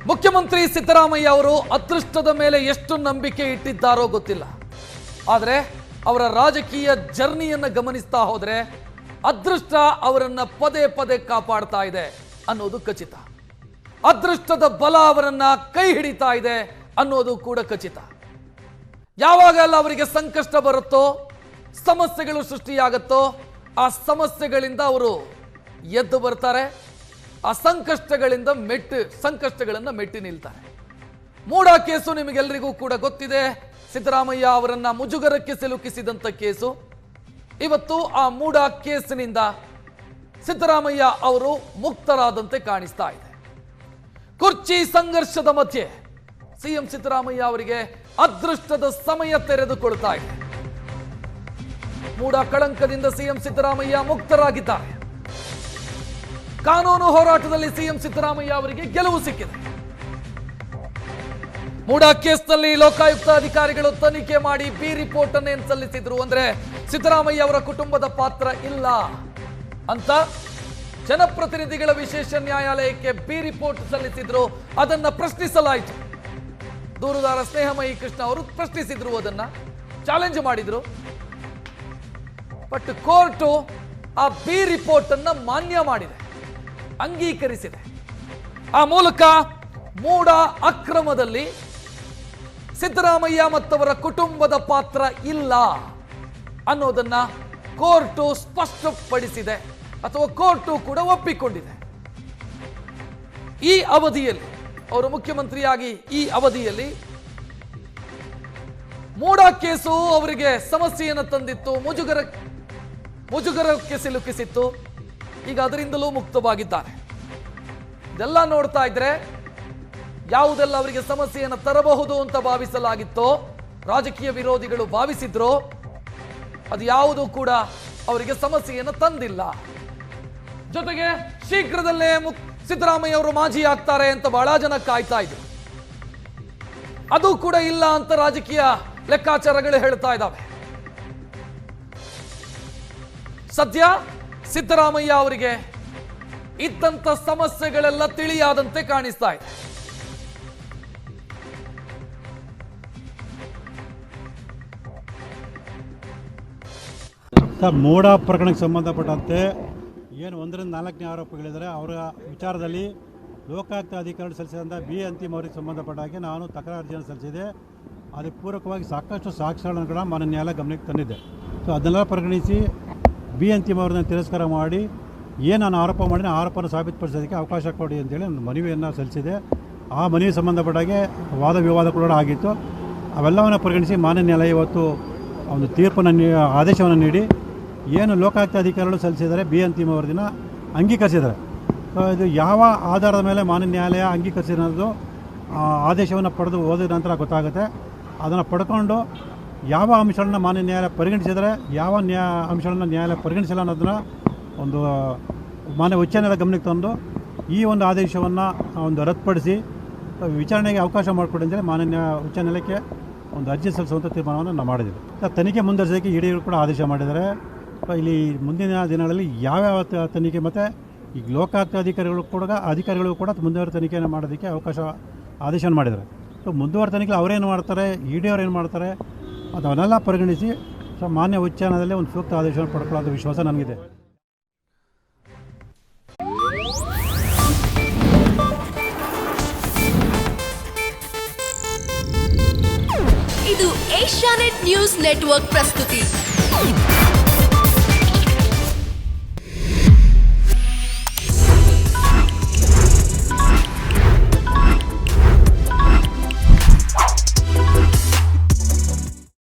ಮುಖ್ಯಮಂತ್ರಿ ಸಿದ್ದರಾಮಯ್ಯ ಅವರು ಅದೃಷ್ಟದ ಮೇಲೆ ಎಷ್ಟು ನಂಬಿಕೆ ಇಟ್ಟಿದ್ದಾರೋ ಗೊತ್ತಿಲ್ಲ. ಆದರೆ ಅವರ ರಾಜಕೀಯ ಜರ್ನಿಯನ್ನು ಗಮನಿಸ್ತಾ ಹೋದರೆ ಅದೃಷ್ಟ ಅವರನ್ನ ಪದೇ ಪದೇ ಕಾಪಾಡ್ತಾ ಇದೆ ಅನ್ನೋದು ಖಚಿತ. ಅದೃಷ್ಟದ ಬಲ ಅವರನ್ನ ಕೈ ಹಿಡಿತಾ ಇದೆ ಅನ್ನೋದು ಕೂಡ ಖಚಿತ. ಯಾವಾಗೆಲ್ಲ ಅವರಿಗೆ ಸಂಕಷ್ಟ ಬರುತ್ತೋ, ಸಮಸ್ಯೆಗಳು ಸೃಷ್ಟಿಯಾಗುತ್ತೋ, ಆ ಸಮಸ್ಯೆಗಳಿಂದ ಅವರು ಎದ್ದು ಬರ್ತಾರೆ. ಆ ಸಂಕಷ್ಟಗಳನ್ನು ಮೆಟ್ಟಿ ನಿಲ್ತಾರೆ. ಮೂಡಾ ಕೇಸು ನಿಮಗೆಲ್ಲರಿಗೂ ಕೂಡ ಗೊತ್ತಿದೆ. ಸಿದ್ದರಾಮಯ್ಯ ಅವರನ್ನ ಮುಜುಗರಕ್ಕೆ ಸಿಲುಕಿಸಿದಂಥ ಕೇಸು. ಇವತ್ತು ಆ ಮೂಡಾ ಕೇಸಿನಿಂದ ಸಿದ್ದರಾಮಯ್ಯ ಅವರು ಮುಕ್ತರಾದಂತೆ ಕಾಣಿಸ್ತಾ ಇದೆ. ಕುರ್ಚಿ ಸಂಘರ್ಷದ ಮಧ್ಯೆ ಸಿಎಂ ಸಿದ್ದರಾಮಯ್ಯ ಅವರಿಗೆ ಅದೃಷ್ಟದ ಸಮಯ ತೆರೆದುಕೊಳ್ತಾ ಇದೆ. ಮೂಡಾ ಕಳಂಕದಿಂದ ಸಿಎಂ ಸಿದ್ದರಾಮಯ್ಯ ಮುಕ್ತರಾಗಿದ್ದಾರೆ. ಕಾನೂನು ಹೋರಾಟದಲ್ಲಿ ಸಿಎಂ ಸಿದ್ದರಾಮಯ್ಯ ಅವರಿಗೆ ಗೆಲುವು ಸಿಕ್ಕಿದೆ. ಮೂಡಾ ಕೇಸ್ನಲ್ಲಿ ಲೋಕಾಯುಕ್ತ ಅಧಿಕಾರಿಗಳು ತನಿಖೆ ಮಾಡಿ ಬಿ ರಿಪೋರ್ಟ್ ಅನ್ನು ಸಲ್ಲಿಸಿದ್ರು. ಅಂದ್ರೆ ಸಿದ್ದರಾಮಯ್ಯ ಅವರ ಕುಟುಂಬದ ಪಾತ್ರ ಇಲ್ಲ ಅಂತ ಜನಪ್ರತಿನಿಧಿಗಳ ವಿಶೇಷ ನ್ಯಾಯಾಲಯಕ್ಕೆ ಬಿ ರಿಪೋರ್ಟ್ ಸಲ್ಲಿಸಿದ್ರು. ಅದನ್ನ ಪ್ರಶ್ನಿಸಲಾಯಿತು. ದೂರುದಾರ ಸ್ನೇಹಮಯಿ ಕೃಷ್ಣ ಅವರು ಪ್ರಶ್ನಿಸಿದ್ರು, ಅದನ್ನ ಚಾಲೆಂಜ್ ಮಾಡಿದ್ರು. ಬಟ್ ಕೋರ್ಟು ಆ ಬಿ ರಿಪೋರ್ಟ್ ಅನ್ನ ಮಾನ್ಯ ಮಾಡಿದೆ, ಅಂಗೀಕರಿಸಿದೆ. ಆ ಮೂಲಕ ಮೂಡಾ ಅಕ್ರಮದಲ್ಲಿ ಸಿದ್ದರಾಮಯ್ಯ ಮತ್ತವರ ಕುಟುಂಬದ ಪಾತ್ರ ಇಲ್ಲ ಅನ್ನೋದನ್ನ ಕೋರ್ಟು ಸ್ಪಷ್ಟಪಡಿಸಿದೆ, ಅಥವಾ ಕೋರ್ಟು ಕೂಡ ಒಪ್ಪಿಕೊಂಡಿದೆ. ಈ ಅವಧಿಯಲ್ಲಿ ಅವರು ಮುಖ್ಯಮಂತ್ರಿಯಾಗಿ ಈ ಅವಧಿಯಲ್ಲಿ ಮೂಡಾ ಕೇಸು ಅವರಿಗೆ ಸಮಸ್ಯೆಯನ್ನು ತಂದಿತ್ತು, ಮುಜುಗರಕ್ಕೆ ಸಿಲುಕಿಸಿತ್ತು. ಈಗ ಅದರಿಂದಲೂ ಮುಕ್ತವಾಗಿದ್ದಾರೆ. ಇದೆಲ್ಲ ನೋಡ್ತಾ ಇದ್ರೆ ಯಾವುದೆಲ್ಲ ಅವರಿಗೆ ಸಮಸ್ಯೆಯನ್ನು ತರಬಹುದು ಅಂತ ಭಾವಿಸಲಾಗಿತ್ತೋ, ರಾಜಕೀಯ ವಿರೋಧಿಗಳು ಭಾವಿಸಿದ್ರು, ಅದು ಯಾವುದು ಕೂಡ ಅವರಿಗೆ ಸಮಸ್ಯೆಯನ್ನು ತಂದಿಲ್ಲ. ಜೊತೆಗೆ ಶೀಘ್ರದಲ್ಲೇ ಸಿದ್ದರಾಮಯ್ಯ ಅವರು ಮಾಜಿ ಆಗ್ತಾರೆ ಅಂತ ಬಹಳ ಜನ ಕಾಯ್ತಾ ಇದ್ರು. ಅದು ಕೂಡ ಇಲ್ಲ ಅಂತ ರಾಜಕೀಯ ಲೆಕ್ಕಾಚಾರಗಳು ಹೇಳ್ತಾ ಇದ್ದಾವೆ. ಸದ್ಯ ಸಿದ್ದರಾಮಯ್ಯ ಅವರಿಗೆ ಇದ್ದಂತ ಸಮಸ್ಯೆಗಳೆಲ್ಲ ತಿಳಿಯಾದಂತೆ ಕಾಣಿಸ್ತಾ ಇದೆ. ಮೂಡಾ ಪ್ರಕರಣಕ್ಕೆ ಸಂಬಂಧಪಟ್ಟಂತೆ ಏನು 1ರಿಂದ 4ನೇ ಆರೋಪಗಳಿದ್ದಾರೆ, ಅವರ ವಿಚಾರದಲ್ಲಿ ಲೋಕಾಯುಕ್ತ ಅಧಿಕಾರಿಗಳು ಸಲ್ಲಿಸಿದಂಥ ಬಿ ಅಂತಿಮ ಅವರಿಗೆ ಸಂಬಂಧಪಟ್ಟ ಹಾಗೆ ನಾನು ತಕರಾರು ಅರ್ಜಿಯನ್ನು ಸಲ್ಲಿಸಿದೆ. ಅದಕ್ಕೆ ಪೂರಕವಾಗಿ ಸಾಕಷ್ಟು ಸಾಕ್ಷ್ಯಗಳನ್ನು ಕೂಡ ಮಾನ್ಯ ನ್ಯಾಯಾಲಯ ಗಮನಕ್ಕೆ ತಂದಿದ್ದೆ. ಸೊ ಅದನ್ನೆಲ್ಲ ಪರಿಗಣಿಸಿ ಬಿ ಅಂತಿಮ ಅವರನ್ನ ತಿರಸ್ಕಾರ ಮಾಡಿ ಏನು ನಾನು ಆರೋಪ ಮಾಡಿದ ಆರೋಪನ ಸಾಬೀತುಪಡಿಸೋದಕ್ಕೆ ಅವಕಾಶ ಕೊಡಿ ಅಂತೇಳಿ ಒಂದು ಮನವಿಯನ್ನು ಸಲ್ಲಿಸಿದೆ. ಆ ಮನವಿ ಸಂಬಂಧಪಟ್ಟಾಗೆ ವಾದ ವಿವಾದ ಕೂಡ ಆಗಿತ್ತು. ಅವೆಲ್ಲವನ್ನು ಪರಿಗಣಿಸಿ ಮಾನ್ಯ ನ್ಯಾಯಾಲಯ ಇವತ್ತು ಒಂದು ತೀರ್ಪನ್ನು ಆದೇಶವನ್ನು ನೀಡಿ ಏನು ಲೋಕಾಯುಕ್ತ ಅಧಿಕಾರಿಗಳು ಸಲ್ಲಿಸಿದ್ದಾರೆ ಬಿ ಅಂತಿಮ ವರದಿನ ಅಂಗೀಕರಿಸಿದ್ದಾರೆ. ಸೊ ಇದು ಯಾವ ಆಧಾರದ ಮೇಲೆ ಮಾನ್ಯ ನ್ಯಾಯಾಲಯ ಅಂಗೀಕರಿಸಿರೋದು ಆದೇಶವನ್ನು ಪಡೆದು ಓದಿದ ನಂತರ ಗೊತ್ತಾಗುತ್ತೆ. ಅದನ್ನು ಪಡ್ಕೊಂಡು ಯಾವ ಅಂಶಗಳನ್ನ ಮಾನ್ಯ ನ್ಯಾಯಾಲಯ ಪರಿಗಣಿಸಿದರೆ, ಯಾವ ಅಂಶಗಳನ್ನ ನ್ಯಾಯಾಲಯ ಪರಿಗಣಿಸಿಲ್ಲ ಅನ್ನೋದನ್ನು ಒಂದು ಮಾನ್ಯ ಉಚ್ಚ ನ್ಯಾಯಾಲಯ ಗಮನಕ್ಕೆ ತಂದು ಈ ಒಂದು ಆದೇಶವನ್ನು ಒಂದು ರದ್ದುಪಡಿಸಿ ವಿಚಾರಣೆಗೆ ಅವಕಾಶ ಮಾಡಿಕೊಡಿ ಅಂತೇಳಿ ಮಾನ್ಯ ಉಚ್ಚ ನ್ಯಾಯಾಲಯಕ್ಕೆ ಒಂದು ಅರ್ಜಿ ಸಲ್ಲಿಸುವಂಥ ತೀರ್ಮಾನವನ್ನು ನಾವು ಮಾಡಿದ್ದೀವಿ. ತನಿಖೆ ಮುಂದುವರಿಸೋದಕ್ಕೆ ಇಡಿಗಳು ಕೂಡ ಆದೇಶ ಮಾಡಿದ್ದಾರೆ. ಇಲ್ಲಿ ಮುಂದಿನ ದಿನಗಳಲ್ಲಿ ಯಾವ್ಯಾವ ತನಿಖೆ ಮತ್ತು ಈಗ ಲೋಕಾಯುಕ್ತ ಅಧಿಕಾರಿಗಳು ಕೂಡ ಮುಂದುವರೆದ ತನಿಖೆಯನ್ನು ಮಾಡೋದಕ್ಕೆ ಆದೇಶವನ್ನು ಮಾಡಿದ್ದಾರೆ. ಸೊ ಮುಂದುವರೆದ ತನಿಖೆ ಅವರೇನು ಮಾಡ್ತಾರೆ, ಇಡಿ ಅವ್ರು ಏನು ಮಾಡ್ತಾರೆ, ಅದನ್ನೆಲ್ಲ ಪರಿಗಣಿಸಿ ಸೊ ಮಾನ್ಯ ಉಚ್ಚ ನ್ಯಾಯಾಲಯದಲ್ಲಿ ಒಂದು ಸೂಕ್ತ ಆದೇಶವನ್ನು ಪಡ್ಕೊಳ್ಳೋ ವಿಶ್ವಾಸ ನನಗಿದೆ. ಇದು ಏಷ್ಯಾನೆಟ್ ನ್ಯೂಸ್ ನೆಟ್ವರ್ಕ್ ಪ್ರಸ್ತುತಿ.